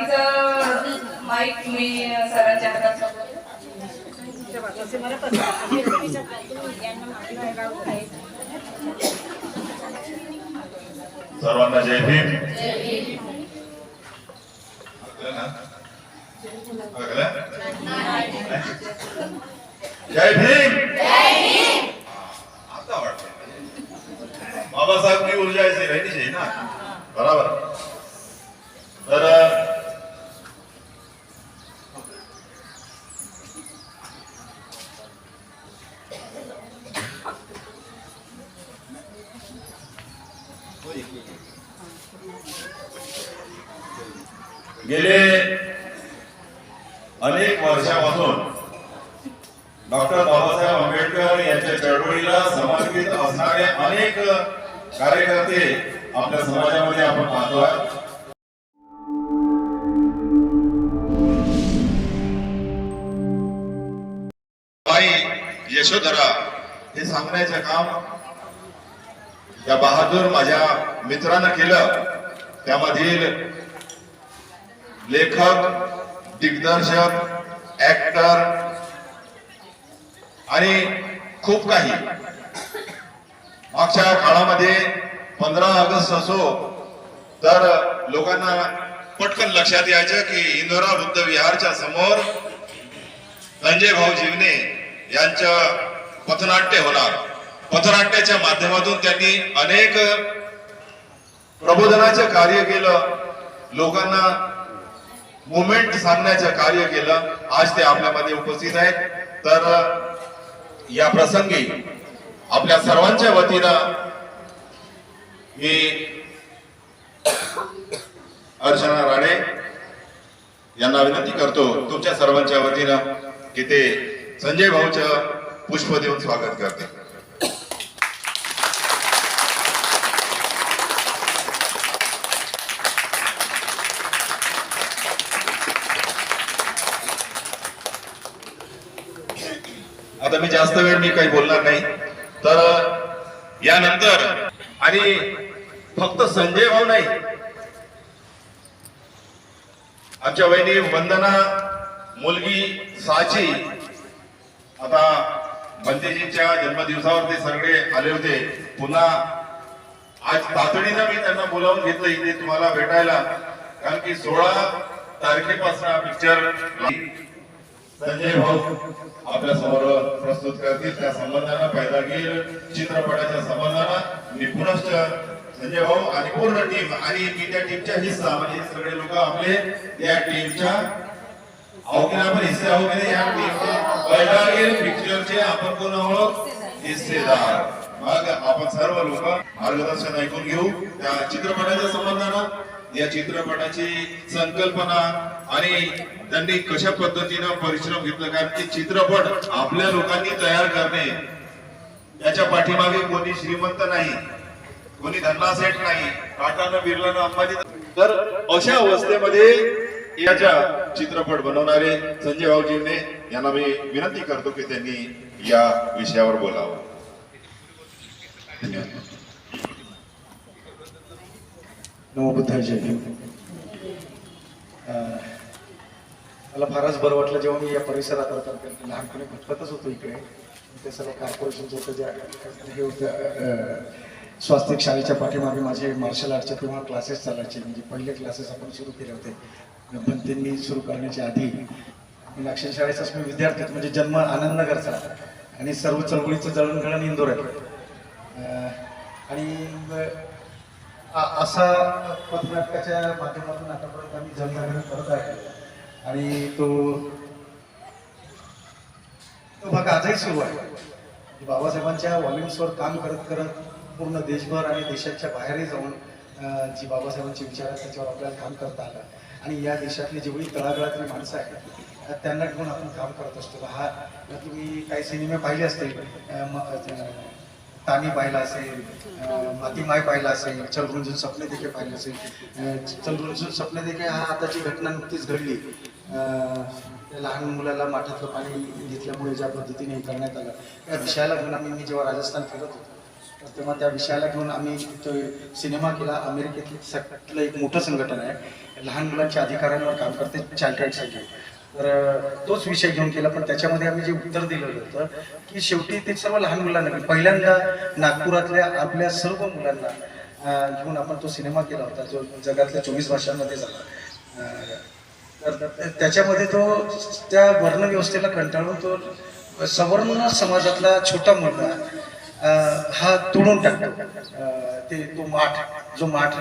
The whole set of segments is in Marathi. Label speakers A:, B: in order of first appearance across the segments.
A: बाकीचं माईक मी सरांच्या हातात सोपवते.
B: सर्वांना जय भीम. जय भीम. आता वाटतं बाबासाहेब की ऊर्जा ऐसी रहनी चाहिए ना, बराबर. तर गेले अनेक वर्षापासून डॉक्टर बाबासाहेब आंबेडकर यांच्या चळवळीला समर्पित असणारे अनेक कार्यकर्ते आपल्या समाजामध्ये आपण पाहतोय. आई यशोधरा हे सांगण्याचं काम या बहादूर माझ्या मित्रानं केलं. त्यामधील लेखक, दिग्दर्शक, ऍक्टर आणि खूप काही. मागच्या काळामध्ये 15 ऑगस्ट असो तर लोकांना पटकन लक्षात यायचं की इंदोरा बुद्ध विहारच्या समोर संजय भाऊ जीवने यांचं पथनाट्य होणार. पथनाट्याच्या माध्यमातून त्यांनी अनेक प्रबोधनाचे कार्य केलं, लोकांना मुवमेंट सांगण्याचं कार्य केलं. आज ते आपल्यामध्ये उपस्थित आहेत. तर या प्रसंगी आपल्या सर्वांच्या वतीनं मी अर्चना राणे यांना विनंती करतो तुमच्या सर्वांच्या वतीनं की ते संजय भाऊचं पुष्प देऊन स्वागत करते. आता मी जास्त वेळ मी काही बोलणार नाही. तर यानंतर आणि फक्त संजय भाऊ नाही, आमच्या वहिनी वंदना, मुलगी साची, आता बंतेजींच्या जन्मदिवसावर ते सगळे आले होते. पुन्हा आज तातडीनं मी त्यांना बोलावून घेतलं इथे तुम्हाला भेटायला, कारण की 16 तारखेपासून हा पिक्चर संजय भाऊ आपल्या समोर प्रस्तुत करतील. त्या संबंधानं पैदागीर चित्रपटाच्या संबंधानं मी पुनश्च संजय भाऊ आणि पूर्ण टीम आणि मी त्या टीमच्या हिस्सा म्हणजे सगळे लोक आपले त्या टीमच्या पण हिस्से आहोत. या टीमचे पैदागीर पिक्चरचे आपण कोण आहोत, हिस्सेदार. मग आपण सर्व लोक मार्गदर्शन ऐकून घेऊ त्या चित्रपटाच्या संबंधानं, या चित्रपटाची संकल्पना आणि त्यांनी कशा पद्धतीनं परिश्रम घेतला. कारण की चित्रपट आपल्या लोकांनी तयार करणे, त्याच्या पाठीमागे कोणी श्रीमंत नाही, कोणी धन्नासेठ नाही, टाटानं, बिर्लानं, अंबानी. तर अशा अवस्थेमध्ये याच्या चित्रपट बनवणारे संजय भाऊजींनी यांना मी विनंती करतो की त्यांनी या विषयावर बोलावं. धन्यवाद.
C: नमो बुद्धाय जय भीम. मला फारच बरं वाटलं जेव्हा मी या परिसरात होतो. लहानपणी भटकतच होतो इकडे. ते सर्व कॉर्पोरेशनचं होतं, जे हे होतं स्वास्तिक शाळेच्या पाठीमागे माझे मार्शल आर्टचे तेव्हा क्लासेस चालायचे. म्हणजे पहिले क्लासेस आपण सुरू केले होते. पण त्यांनी सुरू करण्याच्या आधी मी अक्षर शाळेचाच मी विद्यार्थी होतो. म्हणजे जन्म आनंदनगरचा आणि सर्व चळवळीचं जळणघळण इंदोर आहे. आणि असा पथनाटकाच्या माध्यमातून आतापर्यंत आम्ही जळणघळण करत आहे. आणि तो भाग आजही सुरू आहे. बाबासाहेबांच्या व्हॉल्युम्सवर काम करत करत पूर्ण देशभर आणि देशाच्या बाहेरही जाऊन जी बाबासाहेबांचे विचार आहेत त्याच्यावर आपल्याला काम करता आलं. आणि या देशातली जेवढी तळागाळातली माणसं आहेत त्यांना घेऊन आपण काम करत असतो. हा तुम्ही काही सिनेमे पाहिले असतील, तानी पाहिला असेल, मातीमाय पाहिला असेल, चलरुंजून स्वप्ने देखे पाहिलं असेल. चलरुंजून स्वप्ने देखे हा आताची घटना नुकतीच घडली. लहान मुलाला माठातलं पाणी घेतल्यामुळे ज्या पद्धतीने हे करण्यात आलं त्या विषयाला घेऊन मी जेव्हा राजस्थान फिरत होतो तर तेव्हा त्या विषयाला घेऊन आम्ही तो सिनेमा केला. अमेरिकेतलं एक मोठं संघटन आहे, लहान मुलांच्या अधिकारांवर काम करते, चाइल्ड राईटसाठी. तर तोच विषय घेऊन केला. पण त्याच्यामध्ये आम्ही जे उत्तर दिलेलं होतं की शेवटी ते सर्व लहान मुलांना, पहिल्यांदा नागपुरातल्या आपल्या सर्व मुलांना घेऊन आपण तो सिनेमा केला होता, जो जगातल्या 24 भाषांमध्ये झाला. तर त्याच्यामध्ये तो त्या वर्णव्यवस्थेला कंटाळून तो सवर्ण समाजातला छोटा मुलगा हा तोडून टाकतो. तो माठ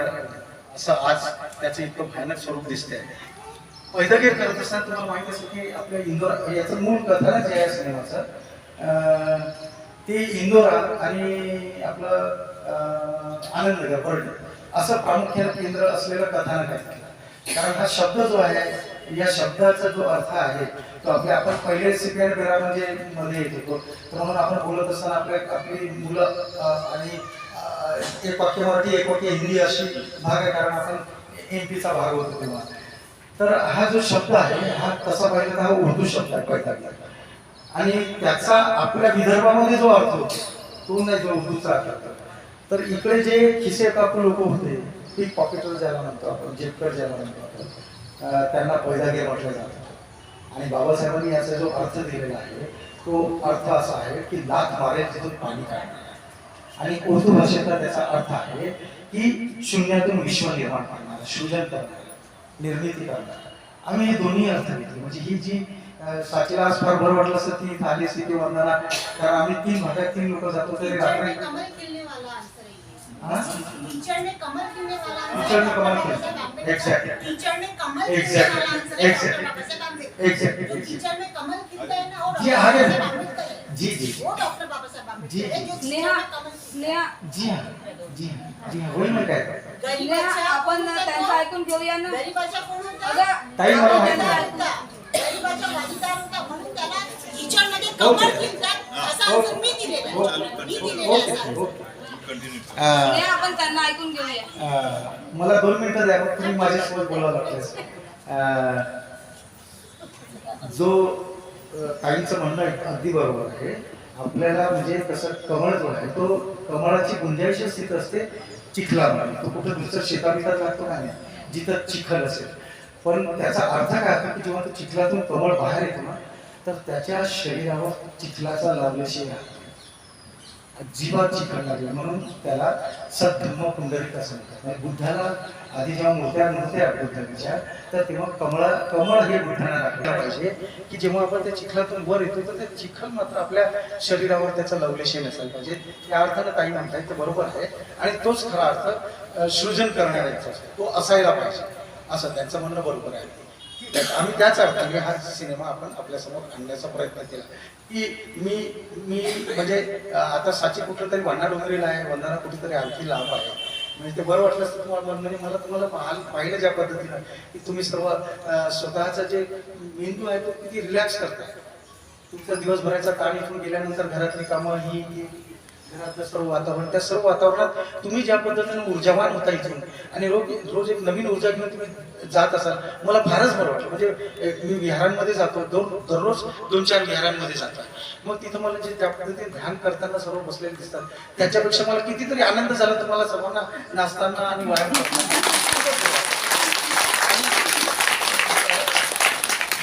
C: असं आज त्याचं इतकं भयानक स्वरूप दिसतंय. पैदगीर करत असताना तुम्हाला माहित असेल की आपल्या इंदोरा, याचं मूळ कथानक जे आहे सिनेमाचं, ते इंदोरा आणि आपलं आनंदनगर बर्ड असं प्रामुख्याने केंद्र असलेलं कथानक आहे. कारण हा शब्द जो आहे, या शब्दाचा जो अर्थ आहे तो आपण पहिले सीपीआर मध्ये येत होतो. तर म्हणून आपण बोलत असताना आपली मुलं आणि एक वाक्य मराठी एक वाक्य हिंदी अशी भाग आहे, कारण आपण MP चा भाग होतो तेव्हा. तर हा जो शब्द आहे हा तसा पाहिजे तर हा उर्दू शब्द आहे पैदगीर, आणि त्याचा आपल्या विदर्भामध्ये जो अर्थ होतो तो नाही जो उर्दूचा अर्थ. तर इकडे जे खिसे काकू लोक होते, ती पॉकेटर ज्याला म्हणतो आपण, जेपकर ज्याला म्हणतो आपण, त्यांना पैदगीर म्हटलं जातं. आणि बाबासाहेबांनी याचा जो अर्थ दिलेला आहे तो अर्थ असा आहे की लाथ मारेल तिथून पाणी काढणार. आणि उर्दू भाषेतला त्याचा अर्थ आहे की शून्यातून विश्व निर्माण करणार, सृजन करणार, निर्मिती करणार. आम्ही हे दोन्ही अर्थ घेतले. म्हणजे ही जी साचीला आज फार बरं वाटलं असतं ती आली असती ती वंदना, कारण आम्ही 3 भागात 3 लोक जातो तरी रात्री
D: टीचर ने कमल खिलने वाला टीचर में कमल खिलता है ना, और
C: जी आगे जी
D: वो डॉक्टर बाबा साहेब आंबेडकर जो
A: स्नेहा
C: जी होईल मग काय.
A: आपण त्यांचं ऐकून घेऊया ना.
D: गरीबाचा कोण होता?
A: अगं,
C: ताई मला माहिती
D: गरीबाचा भागीदार होता, म्हणून त्याला टीचर मध्ये कमल खिलतात असा आन्सर मी दिलेला आहे. मी दिलेला आहे.
A: स्नेहा, आपण त्यांना ऐकून घेऊया.
C: मला 2 मिनिटं द्या, मग तुम्ही माझ्यासोबत बोलावं लागतं. जो ताईंचं म्हणणं अगदी बरोबर आहे. आपल्याला म्हणजे कसं कमळ जो आहे तो कमळाची गुंजाईश स्थित असते चिखलामध्ये. तो कुठं दुसरं शेताबितात लागतो का नाही, जिथं चिखल असेल. पण त्याचा अर्थ काय होतो की जेव्हा तो चिखलातून कमळ बाहेर येतो ना, तर त्याच्या शरीरावर चिखलाचा लावल्याशी अजिबात चिखल लागला, म्हणून त्याला सद्धम्म पुंडरीक असं म्हणतात. बुद्धाला आधी जेव्हा मूर्त्या नव्हत्या बुद्धाच्या, तर तेव्हा कमळ हे बुद्धांना दाखवलं पाहिजे की जेव्हा आपण त्या चिखलातून वर येतो तर ते चिखल मात्र आपल्या शरीरावर त्याचा लवलेशी नसायला पाहिजे. या अर्थानं ताई म्हणताय ते बरोबर आहे. आणि तोच खरा अर्थ सृजन करणाऱ्याचा तो असायला पाहिजे, असं त्यांचं म्हणणं बरोबर आहे. आम्ही त्याच अर्थाने हा सिनेमा आपण आपल्यासमोर आणण्याचा प्रयत्न केला की मी म्हणजे आता साची कुठं तरी वंडा डोंगरीला आहे, वंदना कुठेतरी आणखी लांब आहे. म्हणजे ते बरं वाटलं असतं तुम्हाला. म्हणजे मला तुम्हाला पाहिलं ज्या पद्धतीनं की तुम्ही सर्व स्वतःचा जे मेंदू आहे तो किती रिलॅक्स करताय. तुमचा दिवसभराचा ताण इथून गेल्यानंतर घरातली कामं ही घरातलं सर्व वातावरण, त्या सर्व वातावरणात तुम्ही ज्या पद्धतीने ऊर्जावान होता इथून आणि रोज एक नवीन ऊर्जा घेऊन तुम्ही जात असाल, मला फारच बरं वाटलं. म्हणजे मी विहारांमध्ये जातो, दररोज 2-4 विहारांमध्ये जातो. मग तिथं मला जे त्या पद्धतीने ध्यान करताना सर्व बसलेले दिसतात, त्याच्यापेक्षा मला कितीतरी आनंद झाला तुम्हाला सर्वांना नाचताना आणि व्यायाम करताना.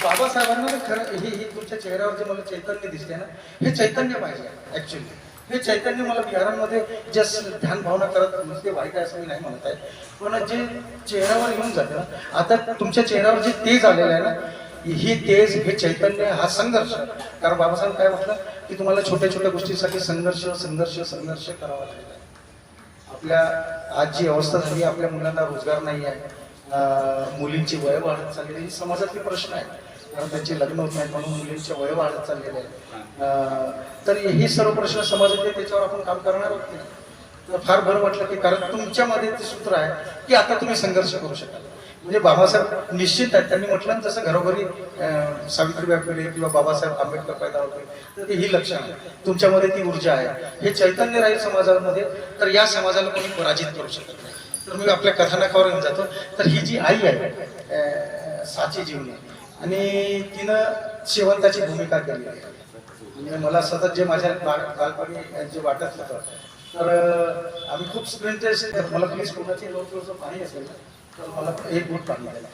C: बाबासाहेबांना खरं हे तुमच्या चेहऱ्यावर जे मला चैतन्य दिसते ना, हे चैतन्य पाहिजे ऍक्च्युली. हे चैतन्य मला विहारांमध्ये जे ध्यान भावना करत ते वाईट आहे असं मी नाही म्हणत आहे, पण जे चेहऱ्यावर येऊन जातं ना, आता तुमच्या चेहऱ्यावर जे तेज आलेलं आहे ना, ही तेज, हे चैतन्य, हा संघर्ष. कारण बाबासाहेब काय म्हटलं की तुम्हाला छोट्या छोट्या गोष्टींसाठी संघर्ष करावा लागेल. आपल्या आज जी अवस्था झाली, आपल्या मुलांना रोजगार नाही आहे, मुलींची वय वाढत चाललेली, ही समाजातले प्रश्न आहेत. कारण त्यांचे लग्न होत नाही म्हणून मुलींचे वय वाढत चाललेले आहे. तर हे सर्व प्रश्न समाजातले, त्याच्यावर आपण काम करणार आहोत. तर फार बरं वाटलं की कारण तुमच्यामध्ये ते सूत्र आहे की आता तुम्ही संघर्ष करू शकाल. म्हणजे बाबासाहेब निश्चित आहेत, त्यांनी म्हटलं ना तसं घरोघरी सावित्रीबाई फुले किंवा बाबासाहेब आंबेडकर पैदा होते, तर ते ही लक्षण आहे. तुमच्यामध्ये ती ऊर्जा आहे, हे चैतन्य राहील समाजामध्ये, तर या समाजाला कोणी पराजित करू शकत नाही. तर मी आपल्या कथानकावर येऊन जातो. तर ही जी आई आहे साची जीवनी, आणि तिनं शेवंताची भूमिका केली आहे. म्हणजे मला सतत जे माझ्या बालपणी जे वाटत होतं तर आम्ही खूप स्क्रीन टेस्ट, मला प्लीज कोणाची थोडंसं पाणी असेल ना तर मला एक बोट पाणी लागेल.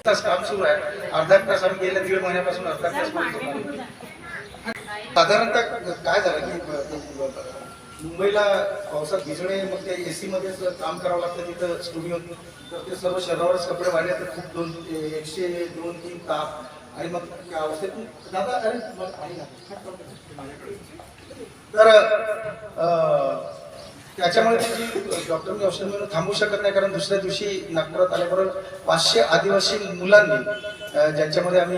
C: तास काम सुरू आहे, अर्धा तास आम्ही गेल्या 1.5 महिन्यापासून अर्धा तास करतो. साधारणतः काय झालं की मुंबईला पावसात भिजणे, मग ते AC मध्येच काम करावं लागतं तिथं स्टुडिओ, तर ते सर्व शरीरावरच कपडे वाढले तर खूप 102-3 ताप आणि मग त्या अवस्थेतून दादा अरे मला पाणी लागतं. तर त्याच्यामुळे जी डॉक्टरनी औषध मिळून थांबवू शकत नाही, कारण दुसऱ्या दिवशी नागपुरात आल्याबरोबर 500 आदिवासी मुलांनी ज्यांच्यामध्ये आम्ही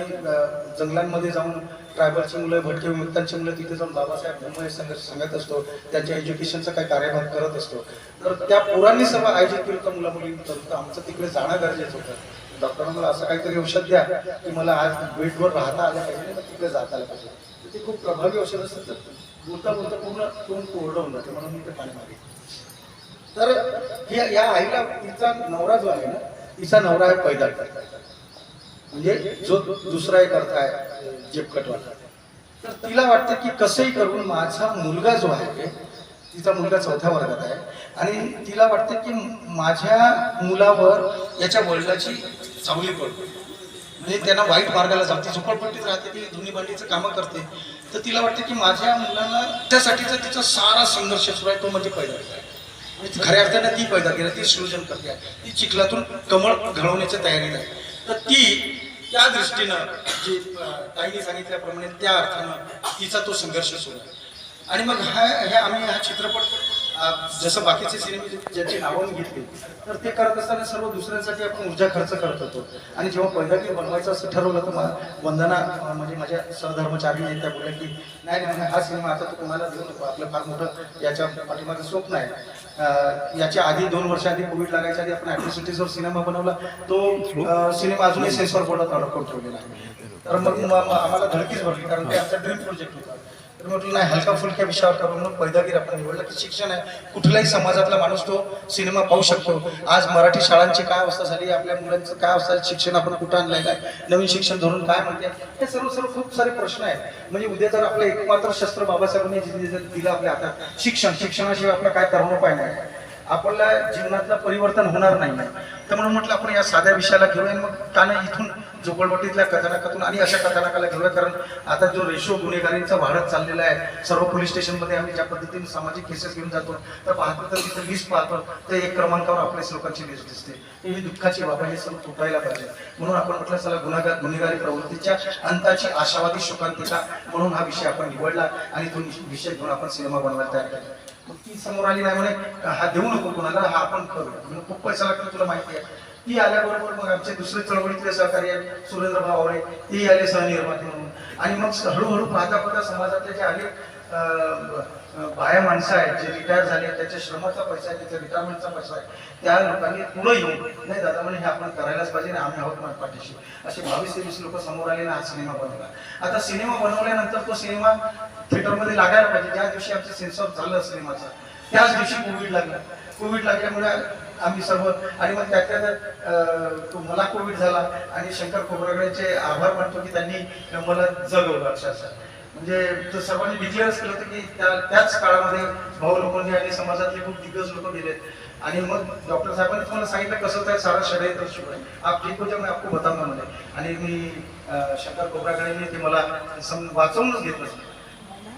C: जंगलांमध्ये जाऊन ट्रायबलची मुलं, भटके विमुक्तांची मुलं तिथे जाऊन बाबासाहेब भूमय संघर्ष सांगत असतो, त्यांच्या एज्युकेशनचा काही कार्यभाग करत असतो. तर त्या पोरांनी सर्व आयोजित केलं होतं मुलामुलींचं, आमचं तिकडे जाणं गरजेचं होतं. डॉक्टरांना मला असं काहीतरी औषध द्या की मला आज बेडवर राहता आलं पाहिजे, मग तिकडे जाता आलं पाहिजे. तर ते खूप प्रभावी औषध असतं. तर बोलता बोलता पूर्ण तोंड कोरडं होऊन जाते, म्हणून मी ते पाणी मागे. तर या आईला तिचा नवरा जो आहे ना, तिचा नवरा आहे पैदा, म्हणजे जो दुसरा एक अर्थ आहे जेपकटवाला. तर तिला वाटतं की कसंही करून माझा मुलगा जो आहे, तिचा मुलगा 4थ्या वर्गात आहे, आणि तिला वाटतं की माझ्या मुलावर याच्या वडिलांची चावली पडते, म्हणजे त्यांना वाईट मार्गाला जाते, झोपडपट्टीत राहते, ती धुनी भांडीचं कामं करते. तर तिला वाटतं की माझ्या मुलाला त्यासाठीचा तिचा सारा संघर्ष सुरू आहे, तो म्हणजे पैदा आहे. म्हणजे खऱ्या अर्थाने ती पैदा केली, ती सृजन करते आहे, ती चिखलातून कमळ घडवण्याच्या तयारीत आहे. तर ती त्या दृष्टीनं जी ताईने सांगितल्याप्रमाणे त्या अर्थानं तिचा तो संघर्ष सुरू आहे. आणि मग आम्ही हा चित्रपट जसं बाकीचे सिनेमे ज्याची नावं घेतली, तर ते करत असताना सर्व दुसऱ्यांसाठी आपण ऊर्जा खर्च करत होतो. आणि जेव्हा पैदागीर बनवायचं असं ठरवलं तर वंदना म्हणजे माझ्या सहधर्मचारी आहेत, त्या बोलल्या की नाही नाही हा सिनेमा आता तो कोणाला देऊ नको, आपलं फार मोठं याच्या पाठीमागं स्वप्न आहे. याच्या आधी 2 वर्षाआधी कोविड लागायच्या आधी आपण ॲट्रॉसिटीजवर सिनेमा बनवला, तो सिनेमा अजूनही सेन्सॉर बोर्डात अडकवून ठेवलेला आहे. तर मग आम्हाला धडकीच भरली, कारण ते आमचा ड्रीम प्रोजेक्ट होता. तर म्हटलं नाही, हलका फुलक्या विषयावर करून मग पैदागीर आपण निवडलं की शिक्षण आहे, कुठलाही समाजातला माणूस तो सिनेमा पाहू शकतो. आज मराठी शाळांची काय अवस्था झाली, आपल्या मुलांचं काय अवस्था झाली, शिक्षण आपण कुठं आणलेलं आहे, नवीन शिक्षण धोरण काय म्हणते, हे सर्व खूप सारे प्रश्न आहेत. म्हणजे उद्या जर आपलं एकमात्र शस्त्र बाबासाहेबांनी दिलं आपल्या हातात शिक्षण, शिक्षणाशिवाय आपलं काय करणं उपाय नाही, आपल्या जीवनातलं परिवर्तन होणार नाही. तर म्हणून म्हटलं आपण या साध्या विषयाला घेऊया, मग त्यानं इथून झोपडपट्टीतल्या कथानकातून आणि अशा कथानकाला घेऊया. कारण आता जो रेशो गुन्हेगारींचा वाढत चाललेला आहे, सर्व पोलीस स्टेशनमध्ये आम्ही ज्या पद्धतीने सामाजिक केसेस घेऊन जातो, तर पाहतो तर तिथे लिस्ट पाहतो तर 1 क्रमांकावर आपल्याच लोकांची लिस्ट दिसते. ही दुःखाची बाब आहे, हे सर्व तुटायला पाहिजे. म्हणून आपण म्हटलं चला गुन्हेगारी प्रवृत्तीच्या अंताची आशावादी शोकांतिका म्हणून हा विषय आपण निवडला आणि तो विषय घेऊन आपण सिनेमा बनवायला तयार केला. मग ती समोर आली नाही, म्हणे हा देऊ नको कोणाला, हा आपण करूया. खूप पैसा लागतो तुला माहिती आहे. ती आल्याबरोबर मग आमचे दुसरे चळवळीतले सहकारी आहेत सुरेंद्र भावरे, ते आले सहनिर्माते म्हणून. आणि मग हळूहळू पाहता समाजातले जे आले बाया माणसं आहेत, जे रिटायर झाले, त्याच्या श्रमाचा पैसा आहे, त्याच्या रिटायरमेंटचा पैसा आहे, त्या लोकांनी पुढे येऊन नाही दादा म्हणे हे आपण करायलाच पाहिजे ना, आम्ही आहोत माझ्या पाठीशी, असे 22-23 लोक समोर आले ना हा सिनेमा बनवला. आता सिनेमा बनवल्यानंतर तो सिनेमा थिएटरमध्ये लागायला पाहिजे. ज्या दिवशी आमचं सेन्सॉर झालं सिनेमाचं, त्याच दिवशी कोविड लागल्यामुळे आम्ही सर्व, आणि मग त्यात मला कोविड झाला आणि शंकर खोबरागडेचे आभार मानतो की त्यांनी मला जगवलं अक्षरशः. म्हणजे सर्वांनी डिक्लेअर्स केलं होतं की त्याच काळामध्ये भाऊ लोकांनी आणि समाजातले खूप दिग्गज लोक गेलेत. आणि मग डॉक्टर साहेबांनी तुम्हाला सांगितलं कसं काय सारा षडयंत्र सुरू आहे, आप ठीक हो जाओ मैं आपको बताऊंगा म्हणे. आणि मी शंकर खोबरागडेने ते मला वाचवूनच घेतलं,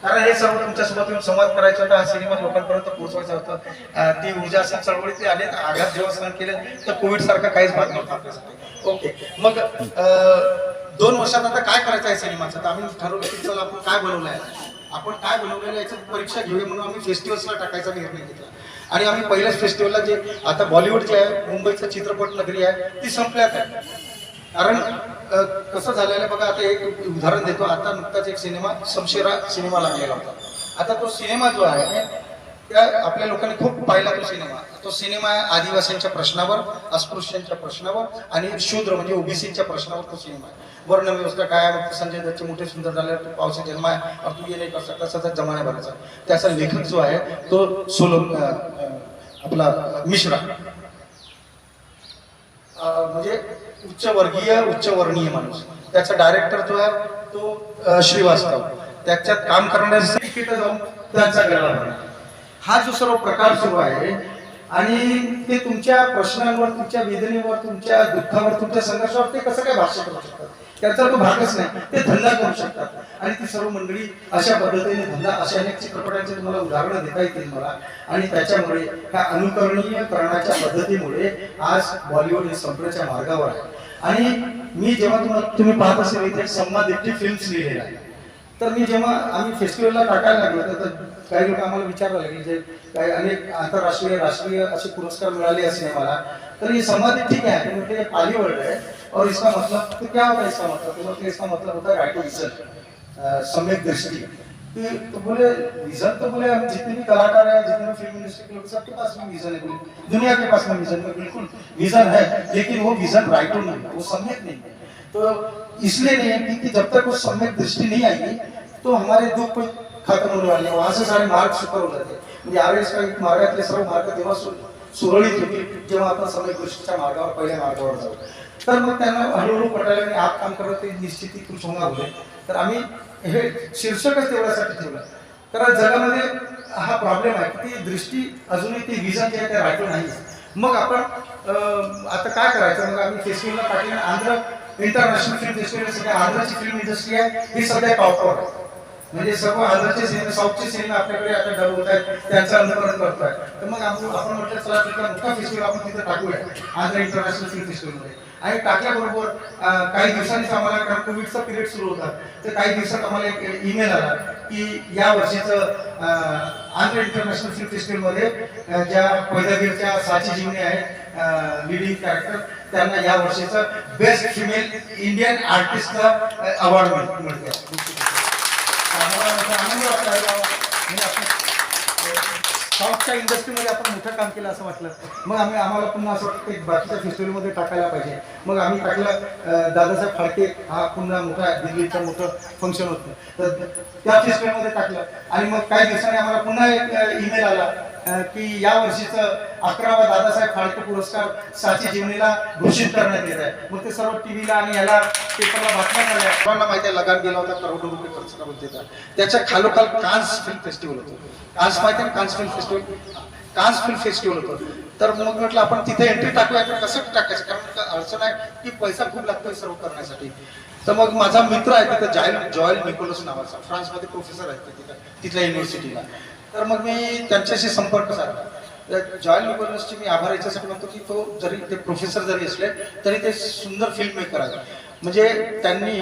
C: कारण हे सर्व तुमच्यासोबत येऊन संवाद करायचा होता, हा सिनेमा लोकांपर्यंत पोहोचवायचा होता. ती ऊर्जा असेल चळवळीतली आले, आघात जेव्हा सहन केले तर कोविड सारखा काहीच भाग नव्हता आपल्यासाठी. ओके, मग 2 वर्षात आता काय करायचं आहे सिनेमाचं, तर आम्ही ठरवलं की चला आपण काय बनवलं आहे, आपण काय बनवलेलं याची परीक्षा घेऊया. म्हणून आम्ही फेस्टिवल्सला टाकायचा निर्णय घेतला. आणि आम्ही पहिल्याच फेस्टिवलला, जे आता बॉलिवूड जे आहे, मुंबईचं चित्रपट नगरी आहे, ती संपल्यात आहे. कारण कसं झालेलं आहे बघा, आता एक उदाहरण देतो. आता नुकताच एक सिनेमा शमशेरा सिनेमा लागलेला होता. आता तो सिनेमा जो आहे त्या आपल्या लोकांनी खूप पाहिला. तो सिनेमा आहे आदिवासींच्या प्रश्नावर, अस्पृश्यांच्या प्रश्नावर आणि शूद्र म्हणजे ओबीसीच्या प्रश्नावर तो सिनेमा आहे. वर्ण व्यवस्था काय आहे, संजय दत्तचे मोठे सुंदर झाले, तू पावसे जन्म आहे और तू ये नाही कर सकता, तसा जमाना भरायचा. त्याचा लेखक जो आहे तो आपला मिश्रा, म्हणजे उच्चवर्गीय उच्चवर्णीय माणूस. त्याचा डायरेक्टर जो आहे तो श्रीवास्तव. त्याच्यात काम करण्यासाठी तिथे जाऊन त्यांचा गळा भरणार. हा जो सर्व प्रकार सुरू आहे आणि ते तुमच्या प्रश्नांवर, तुमच्या वेदनेवर, तुमच्या दुःखावर, तुमच्या संघर्षावर ते कसं काय भाष्य करू शकतात? त्याचा तो भागच नाही. ते धंदा करू शकतात आणि ती सर्व मंडळी अशा पद्धतीने धंदा, अशा अनेक चित्रपटांचे तुम्हाला उदाहरणं देता येतील मला. आणि त्याच्यामुळे ह्या अनुकरणीय करण्याच्या पद्धतीमुळे आज बॉलिवूड हे संपण्याच्या मार्गावर आहे. आणि मी जेव्हा तुम्ही पाहत असेल इथे सम्मादिट्टी फिल्म्स लिहिलेलं आहे, तर मी जेव्हा आम्ही फेस्टिवलला टाकायला लागलो तर काही लोक आम्हाला विचारायला लागले, जे काही अनेक आंतरराष्ट्रीय राष्ट्रीय असे पुरस्कार मिळाले असे सिनेमाला, तर ये सम्मादिट्टी क्या है? तो पाली वर्ड है और इसका मतलब तो क्या होता है? इसका मतलब तो इसका मतलब होता है राइट टू विजन, सम्यक दृष्टि. तो बोले विजन, तो बोले हम जितने भी कलाकार हैं, जितने भी फिल्म इंडस्ट्री के लोग, सबके पास में विजन है, दुनिया के पास में विजन है, बिल्कुल विजन है, लेकिन वो विजन राइट टू नहीं, वो सम्यक नहीं है. तो इसलिए नहीं है कि जब तक वो सम्यक दृष्टि नहीं आएगी तो हमारे दुख को खत्म होने वाले, वहां से सारे मार्ग सुकर हो जाते. म्हणजे यावेळेस काही मार्गातले सर्व मार्ग तेव्हा सुरळीत होतील जेव्हा आपण सम्यक दृष्टीच्या मार्गावर, पहिल्या मार्गावर जाऊ. तर मग त्यांना हळूहळू पटायला आणि आप काम करत ते निश्चिती खुश होणार होते. तर आम्ही हे शीर्षकच तेवढ्यासाठी ठेवलं, कारण जगामध्ये हा प्रॉब्लेम आहे की ती दृष्टी अजूनही ती विजन जे आहे ते राहिलं नाही. मग आपण आता काय करायचं? मग आम्ही फेस्टिवलला टाकले. आंध्र इंटरनॅशनल फिल्म फेस्टिवल, सध्या आंध्राची फिल्म इंडस्ट्री आहे ही सध्या टॉपवर आहे. म्हणजे सर्व आंध्रचे सिनेमे, साऊथचे सिनेमे आपल्याकडे आता डब होत आहेत, त्यांचं अनुकरण करतोय. तर मग आपण म्हटलं चला तिथला मोठा फेस्टिवल आपण तिथे टाकूया, आंध्र इंटरनॅशनल फिल्म फेस्टिवलमध्ये. आणि टाकल्याबरोबर काही दिवसांनीच आम्हाला, कारण कोविडचा पिरियड सुरू होता, तर काही दिवसात आम्हाला एक ईमेल आला की या वर्षीचं आंध्र इंटरनॅशनल फिल्म फेस्टिवलमध्ये ज्या पैदागीरच्या साची जीवने आहेत लिडिंग कॅरेक्टर, त्यांना या वर्षीचं बेस्ट फिमेल इंडियन आर्टिस्टचा अवॉर्ड मिळते. आनंद वाटला. साऊथच्या इंडस्ट्रीमध्ये आपण मोठं काम केलं असं वाटलं. मग आम्हाला पुन्हा असं वाटतं की बाकीच्या फेस्टिवलमध्ये टाकायला पाहिजे. मग आम्ही टाकलं दादासाहेब फाळके, हा पुन्हा मोठा दिल्लीचं मोठं फंक्शन होतं, तर त्या फेस्टिवलमध्ये टाकलं. आणि मग काही दिवसांनी आम्हाला पुन्हा एक ईमेल आला की या वर्षीचं 11वा दादासाहेब फाळके पुरस्कार साची जीवनीला घोषित करण्यात येत आहे. मग ते सर्व टीव्हीला आणि याला पेपरला बातम्या आल्या. सर्वांना माहिती आहे लगान गेला होता, करोडो रुपये खर्च करून देतात. त्याच्या खालोखाल कान्स फिल्म फेस्टिवल होतं. कान्स माहिती आहे, Cannes film festival, Cannes film festival होतं. तर मग म्हटलं आपण तिथे एंट्री टाकूया. कसं टाकायचं? कारण अडचण आहे की पैसा खूप लागतोय सर्व करण्यासाठी. तर मग माझा मित्र आहे तिथं, जॉयल निकोलस नावाचा, फ्रान्समध्ये प्रोफेसर आहे तिथल्या युनिव्हर्सिटीला. तर मग मी त्यांच्याशी संपर्क साधला. जॉयल निकोलसची मी आभार याच्यासाठी म्हणतो की तो जरी ते प्रोफेसर जरी असले तरी ते सुंदर फिल्म मेकर आहे. म्हणजे त्यांनी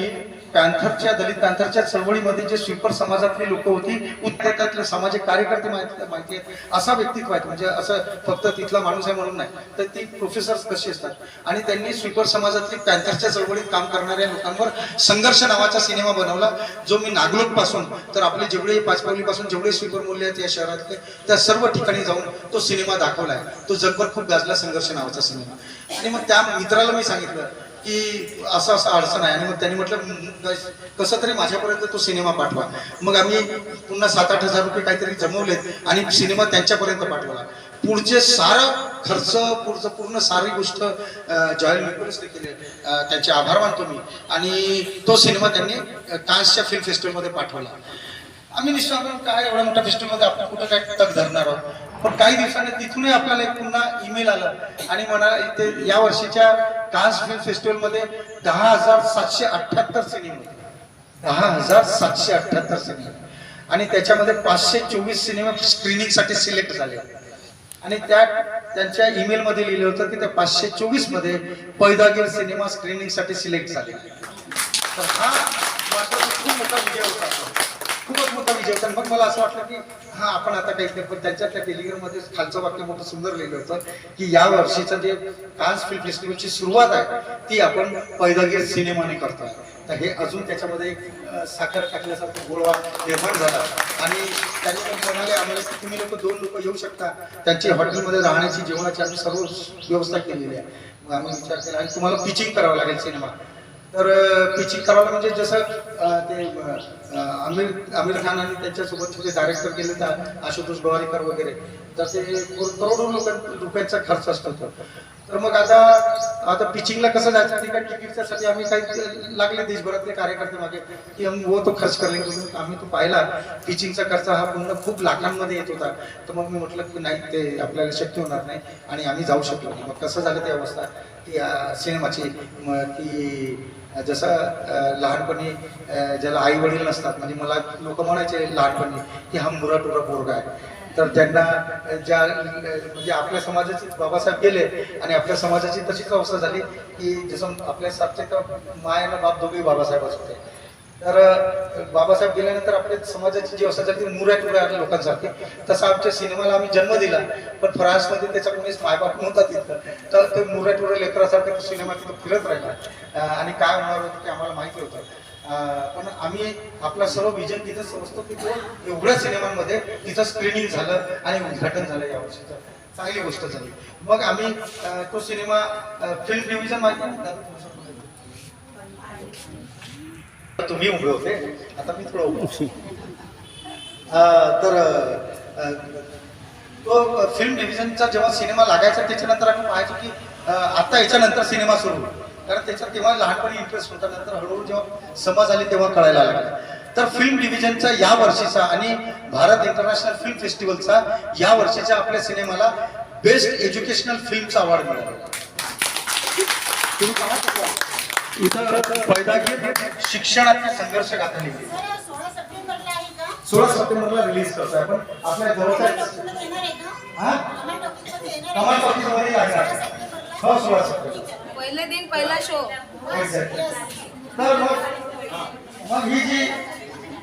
C: पॅन्थरच्या, दलित पॅन्थरच्या चळवळीमध्ये जे स्वीपर समाजातली लोक होती, उत्तरातले सामाजिक कार्यकर्ते माहिती आहेत, असा व्यक्तित्व आहे. म्हणजे असं फक्त तिथला माणूस आहे म्हणून नाही, तर ती प्रोफेसर्स कशी असतात. आणि त्यांनी स्वीपर समाजातली पॅन्थरच्या चळवळीत काम करणाऱ्या लोकांवर संघर्ष नावाचा सिनेमा बनवला, जो मी नागलोक पासून तर आपले जेवढे पाचपावली पासून जेवढे स्वीपर मूल्य आहेत या शहरातले, त्या सर्व ठिकाणी जाऊन तो सिनेमा दाखवलाय. तो जगभर खूप गाजला, संघर्ष नावाचा सिनेमा. आणि मग त्या मित्राला मी सांगितलं की असं असं अडचण आहे. आणि मग त्यांनी म्हटलं कसं तरी माझ्यापर्यंत तो सिनेमा पाठवा. मग आम्ही पुन्हा 7-8 हजार रुपये काहीतरी जमवलेत आणि सिनेमा त्यांच्यापर्यंत पाठवला. पुढचे सारा खर्च, पूर्ण सारी गोष्ट जॉयल निकोलसने केली. त्यांचे आभार मानतो मी. आणि तो सिनेमा त्यांनी कान्सच्या फिल्म फेस्टिवलमध्ये पाठवला. आम्ही निश्चित काय एवढ्या मोठ्या फेस्टिवलमध्ये आपण कुठं काय तग धरणार आहोत. पण काही दिवसांनी तिथूनही आपल्याला एक पुन्हा ईमेल आलं आणि म्हणाला इथे या वर्षीच्या कान्स फिल्म फेस्टिवलमध्ये 10,778 सिनेमे होते. 10,778 सिनेमे. आणि त्याच्यामध्ये 524 सिनेमे स्क्रीनिंगसाठी सिलेक्ट झाले. आणि त्यांच्या ईमेलमध्ये लिहिलं होतं की त्या 524 मध्ये पैदागीर सिनेमा स्क्रीनिंगसाठी सिलेक्ट झाले. तर हा मात्र खूप मोठा विजय होता, खूपच मोठा विजय होता. मग मला असं वाटलं की हा आपण आता काही, पण त्यांच्या त्या टेलिग्राममध्ये खालचं वाक्य मोठं सुंदर लिहिलं होतं की या वर्षीचं जे कान्स फिल्म फेस्टिवलची सुरुवात आहे ती आपण पैदागीर सिनेमाने करतोय. तर हे अजून त्याच्यामध्ये साखर टाकल्यासारखं गोळवा निर्माण झाला. आणि त्यांनी पण म्हणाले आम्हाला की तुम्ही लोक 2 लोक येऊ शकता. त्यांची हॉटेलमध्ये राहण्याची, जेवणाची आम्ही सर्व व्यवस्था केलेली आहे. मग आम्ही विचार केला आणि तुम्हाला पिचिंग करावं लागेल सिनेमा. तर पिचिंग करायला म्हणजे जसं ते आमिर खान आणि त्यांच्यासोबत जे डायरेक्टर गेले तर आशुतोष गोवारीकर वगैरे, तर ते करोडो रुपयांचा खर्च असतो. तर मग आता पिचिंगला कसं जायचं तिकीटच्यासाठी आम्ही काही लागले देशभरातले कार्यकर्ते मागे की वो तो खर्च करले. आम्ही तो पाहिला पिचिंगचा खर्च हा पूर्ण खूप लाखांमध्ये येत होता. तर मग मी म्हटलं की नाही ते आपल्याला शक्य होणार नाही आणि आम्ही जाऊ शकलो. मग कसं झालं ती अवस्था की सिनेमाची की जसं लहानपणी ज्याला आई वडील नसतात, म्हणजे मला लोक म्हणायचे लहानपणी की हा मुराटुरा पोरगा आहे. तर त्यांना ज्या म्हणजे आपल्या समाजाचे बाबासाहेब गेले आणि आपल्या समाजाची तशीच अवस्था झाली की जसं आपल्या सातचे तर माय आणि बाप दोघेही बाबासाहेबच होते. तर बाबासाहेब गेल्यानंतर आपल्या समाजाची जी अवस्था झाली ती मुराटुरा लोकांसारखी. तसा आमच्या सिनेमाला आम्ही जन्म दिला, पण फ्रान्समध्ये त्याचा कोणीच मायबाप नव्हता तिथं. तर ते मुराटुरा लेकरासारखं सिनेमा तिथं फिरत राहिला आणि काय होणार होतं ते आम्हाला माहिती होतं. पण आम्ही आपला सर्व विजन तिथं समजतो की तो एवढ्या सिनेमांमध्ये तिथं स्क्रीनिंग झालं आणि उद्घाटन झालं या वर्षीचं. चांगली गोष्ट झाली. मग आम्ही तो सिनेमा फिल्म डिव्हिजन माहिती तुम्ही उभे होते, आता मी थोडं उभं. तर तो फिल्म डिव्हिजनचा जेव्हा सिनेमा लागायचा त्याच्यानंतर आम्ही पाहायचो की आता याच्यानंतर सिनेमा सुरू, कारण त्याच्यात तेव्हा लहानपणी इंटरेस्ट होता. नंतर हळूहळू जेव्हा समज आली तेव्हा कळायला लागला. तर फिल्म डिव्हिजनचा या वर्षीचा आणि भारत इंटरनॅशनल फिल्म फेस्टिवलचा या वर्षीच्या आपल्या सिनेमाला बेस्ट एज्युकेशनल फिल्मचा अवॉर्ड मिळाला. इथं पैदागी शिक्षणाचे संघर्ष गाथा लिहिली.
D: सर 16 सप्टेंबरला आहे का?
C: 16 सप्टेंबरला रिलीज करतोय आपण आपल्या जवळच्या
D: टॉकीजमध्ये येणार आहे का?
C: हा
D: कमाल टॉकीजमध्ये येणार आहे
C: कमाल
D: का?
C: टॉकीजमध्ये लागणार.
D: 16 सप्टेंबरला?
C: हो 16 सप्टेंबर.
A: पहिले दिन पहिला शो.
C: Exactly. तर मग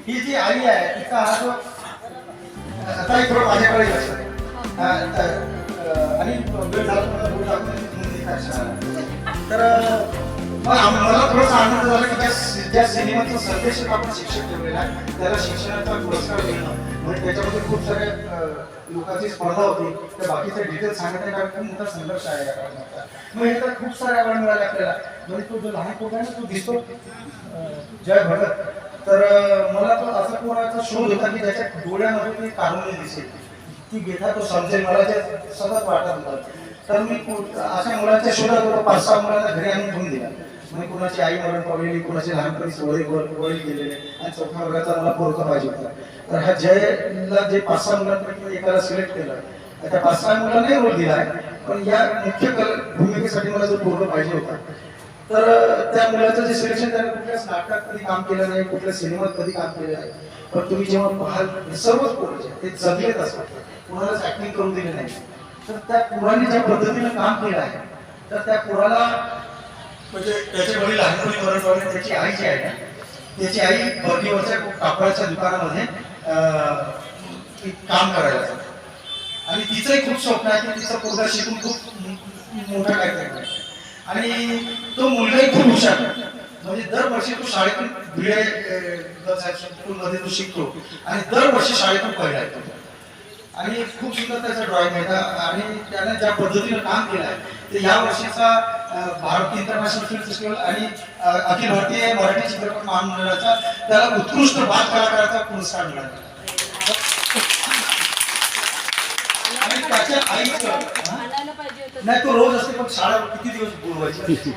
C: ही जी आई आहे तिचा हा जो आता थोडं माझ्याकडे लक्ष आहे. आणि वेळ झाला मला बोलू तर मग मला थोडासा आनंद झाला की ज्या सिनेमाचा संदेश आपण शिक्षक ठेवलेला आहे त्याला शिक्षणाचा पुरस्कार मिळणं, म्हणजे त्याच्यामध्ये खूप साऱ्या लोकांची स्पर्धा होती. तर बाकीचे डिटेल्स सांगत नाही कारण खूप मोठा संघर्ष आहे या कारणाचा. मग हे तर खूप सारे अवॉर्ड मिळाले आपल्याला. म्हणजे तो जो लहान पोरगा आहे ना तो दिसतो जय भगत. तर मला तो असा कोणाचा शोध होता की त्याच्या डोळ्यामध्ये ती कारुण्य दिसेल, ती घेता तो समजेल मला जे सतत वाटत होतं. तर मी अशा मुलांच्या शोधात होतो. 5-6 मुलांना घरी आणून घेऊन दिला. म्हणजे कुणाची आई मरण पावलेली, कुणाची लहानपणी वडील गेलेले आणि 4थ्या वर्गाचा मला पोरगा पाहिजे होता. तर ह्या जयला जे 5-6 मुलांपैकी एकाला सिलेक्ट केलं. त्या 5-6 मुलांनाही रोल दिला आहे, पण या मुख्य भूमिकेसाठी मला जो पोरगा पाहिजे होता. तर त्या मुलाचं जे सिलेक्शन त्याने कुठल्याच नाटकात कधी काम केलं नाही, कुठल्या सिनेमात कधी काम केलं नाही. पण तुम्ही जेव्हा पाहाल सर्वच पोरं ते जगलेत असतात, कुणालाच ऍक्टिंग करून दिले नाही. तर त्या पोराने ज्या पद्धतीनं काम केलं आहे तर त्या पोराला म्हणजे त्याचे वडील लहानपणी मरण पावले. त्याची आई जी आहे ना त्याची आई बर्दीवरच्या कापडाच्या दुकानामध्ये काम करायला जाते आणि तिचंही खूप स्वप्न आहे की तिचा पोरगा शिकून खूप मोठा काहीतरी करेल. आणि तो मुलगाही खूप हुशार म्हणजे दरवर्षी तो शाळेतून भिडे स्कूलमध्ये तो शिकतो आणि दरवर्षी शाळेतून पहिला येतो. आणि खूप सुंदर त्याचा ड्रॉइंग आहे. आणि त्याने ज्या पद्धतीनं काम केलं आहे ते या वर्षीचा भारत इंटरनॅशनल फिल्म फेस्टिवल आणि अखिल भारतीय मराठी चित्रपट महामंडळाचा त्याला उत्कृष्ट बाल कलाकाराचा पुरस्कार मिळाला. आणि त्याच्या आईचं नाही तो रोज असते, पण शाळा किती दिवस बोलवायची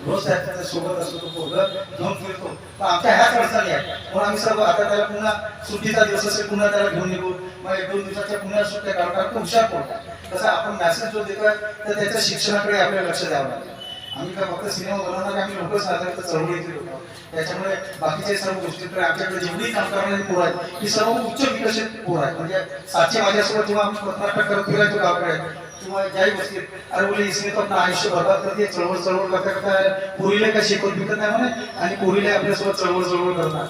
C: रोज त्याच्या सोबत असतो. तो पोरगा घेऊन फिरतो. पण आमच्या ह्याच अडचणी आहे म्हणून आम्ही सर्व आता त्याला पुन्हा सुट्टीचा दिवस असेल पुन्हा त्याला घेऊन निघू. मग 1-2 दिवसाच्या पुन्हा सुट्ट्या काढू कारण तो हुशार पोरगा. तसं आपण मॅसेज जो देतोय तर त्याच्या शिक्षणाकडे आपल्याला लक्ष द्यावं लागेल. आम्ही काय फक्त सिनेमा बनवणार आम्ही लोक साधारण तर चळवळीचे लोक. त्याच्यामुळे बाकीच्या सर्व गोष्टींकडे आमच्याकडे जेवढी काम करणारी पोरं आहेत ही सर्व उच्च विकसित पोरं आहेत. म्हणजे साची माझ्यासोबत जेव्हा आम्ही पथनाटक करत फिरायचो गावाकडे किंवा ज्याही गोष्टी अरे बोले इसने तो अपना आयुष्य बर्बाद करते चळवळ करता करता पोरीला काय शिकवत विकत नाही म्हणे आणि पोरीला आपल्यासोबत चळवळ करणार.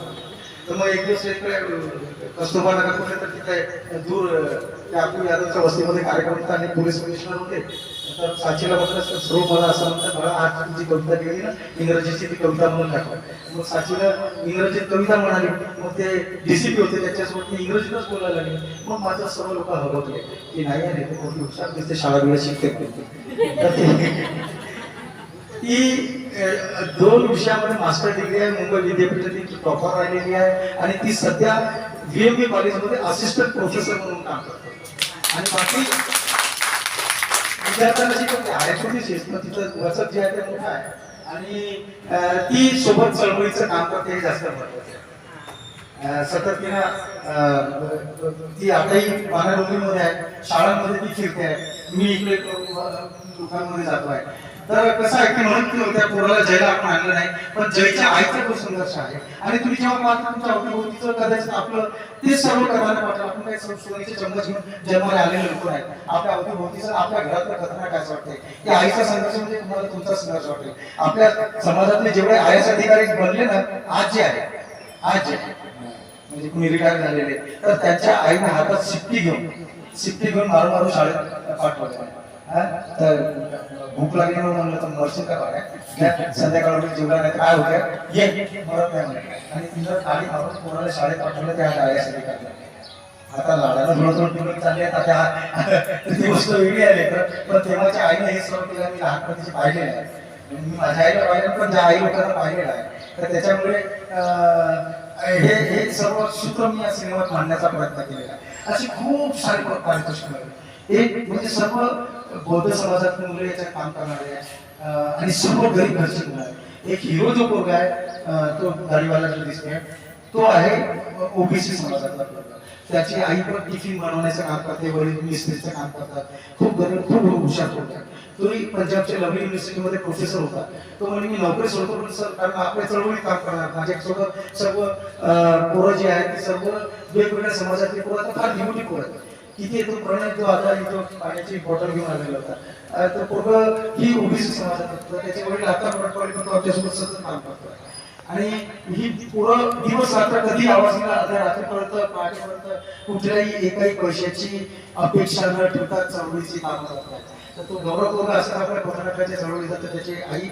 C: तर मग एक दिवस कस्तुरबा नगर कुठे तर तिथे दूर याकूब यादवच्या वस्तीमध्ये कार्यक्रम होता आणि पोलीस कमिशनर होते. तर साचीला म्हटलं सर्व मला असं म्हणतात मला आज तुमची कविता केली ना इंग्रजीची ती कविता म्हणून दाखवा. मग साचीला इंग्रजीत कविता म्हणाली. मग ते डीसीपी होते त्याच्यासोबत मी इंग्रजीतच बोलायला लागले. मग माझं सर्व लोक हरवले की नाही आहे ते मोठी हुशार दिसते शाळा बिळा शिकते. ती 2 विषयामध्ये मास्टर डिग्री आहे, मुंबई विद्यापीठातील टॉपर राहिलेली आहे आणि ती सध्या VMB कॉलेजमध्ये असिस्टंट प्रोफेसर म्हणून काम करते. आणि बाकी विद्यार्थ्यांना शिकवते आहे छोटीशी, पण तिचं वचक जे आहे ते मोठं आहे आणि ती सोबत चळवळीचं काम करते हे जास्त महत्वाचं आहे. सतत तिनं ती आताही मानवभूमीमध्ये आहे, शाळांमध्ये ती फिरते आहे, मी इकडे लोकांमध्ये जातो आहे. तर कसं आहे की म्हणून त्या पोराला जयला आपण आणलं नाही, पण जयच्या आईचा तो संघर्ष आहे. आणि तुम्ही जेव्हा पाहता तुमच्या अवतीभोवतीचं कदाचित आपलं ते सर्व करणारे वाटलं, आपण काही सोन्याचे चम्मच घेऊन जन्माला आलेले लोक आहेत. आपल्या अवतीभोवतीचं आपल्या घरातलं खतरा काय वाटते की आईचा संघर्ष म्हणजे तुम्हाला तुमचा संघर्ष वाटेल. आपल्या समाजातले जेवढे आयएस अधिकारी बनले ना आज जे आहे म्हणजे कुणी रिटायर झालेले, तर त्यांच्या आईने हातात शिट्टी घेऊन मारून शाळेत पाठवलं. तर भूक लागली म्हणून म्हणलं तर मरशील का बाहेर, संध्याकाळी जेवला नाही काय होत्या ये मरत नाही म्हणलं. आणि तिला गाडी मारून कोणाला शाळेत पाठवलं त्या आयसाठी काढलं. आता लाडाला थोडं थोडं चालले आता ती गोष्ट वेगळी आहे. पण तेव्हाच्या आईने हे सर्व केलं मी लहानपणीचे पाहिलेलं आहे. मी माझ्या आईला पाहिलं पण ज्या आई लोकांना पाहिलेलं आहे. तर त्याच्यामुळे हे सर्व सूत्र मी या सिनेमात मांडण्याचा प्रयत्न केलेला आहे. अशी खूप सारी पारितोषिक एक म्हणजे सर्व बौद्ध समाजात मुले याच्यात काम करणारे आणि सर्व गरीब घरचे मुलं आहेत. एक हिरो जो पोरगा आहे तो गाडीवाला जो दिसतोय तो आहे ओबीसी समाजातला पोरगा. त्याची आई पण टिफिन बनवण्याचं काम करते, वडील मिस्त्रीचं काम करतात. खूप गरीब खूप हुशार पोरगा. तोही पंजाबच्या लवली युनिव्हर्सिटीमध्ये प्रोफेसर होता. तो म्हणजे मी नोकरी सोडतो पण सर कारण आपल्या चळवळीत काम करणार. माझ्यासोबत सर्व पोरं जी आहेत ती सर्व वेगवेगळ्या समाजातली पोरं आता फार डिवटी पोरं आहेत. तिथे तो प्रणय जो आता इथं पाण्याची बॉटल घेऊन आलेला होता. तर पोरगं ही ओबीसी समाजात होतं. त्याचे वडील आता मराठवाडी पण तो आपल्यासोबत सतत काम करतोय. आणि ही पोरं दिवस रात्र कधी आवाजला अर्ध्या रात्रीपर्यंत पहाटेपर्यंत कुठल्याही एकाही पैशाची अपेक्षा न ठेवता चळवळीची कामं करतात. तर तो गौरव पोरगा असं आपल्या पत्रकाराच्या चळवळी जातं. त्याची आई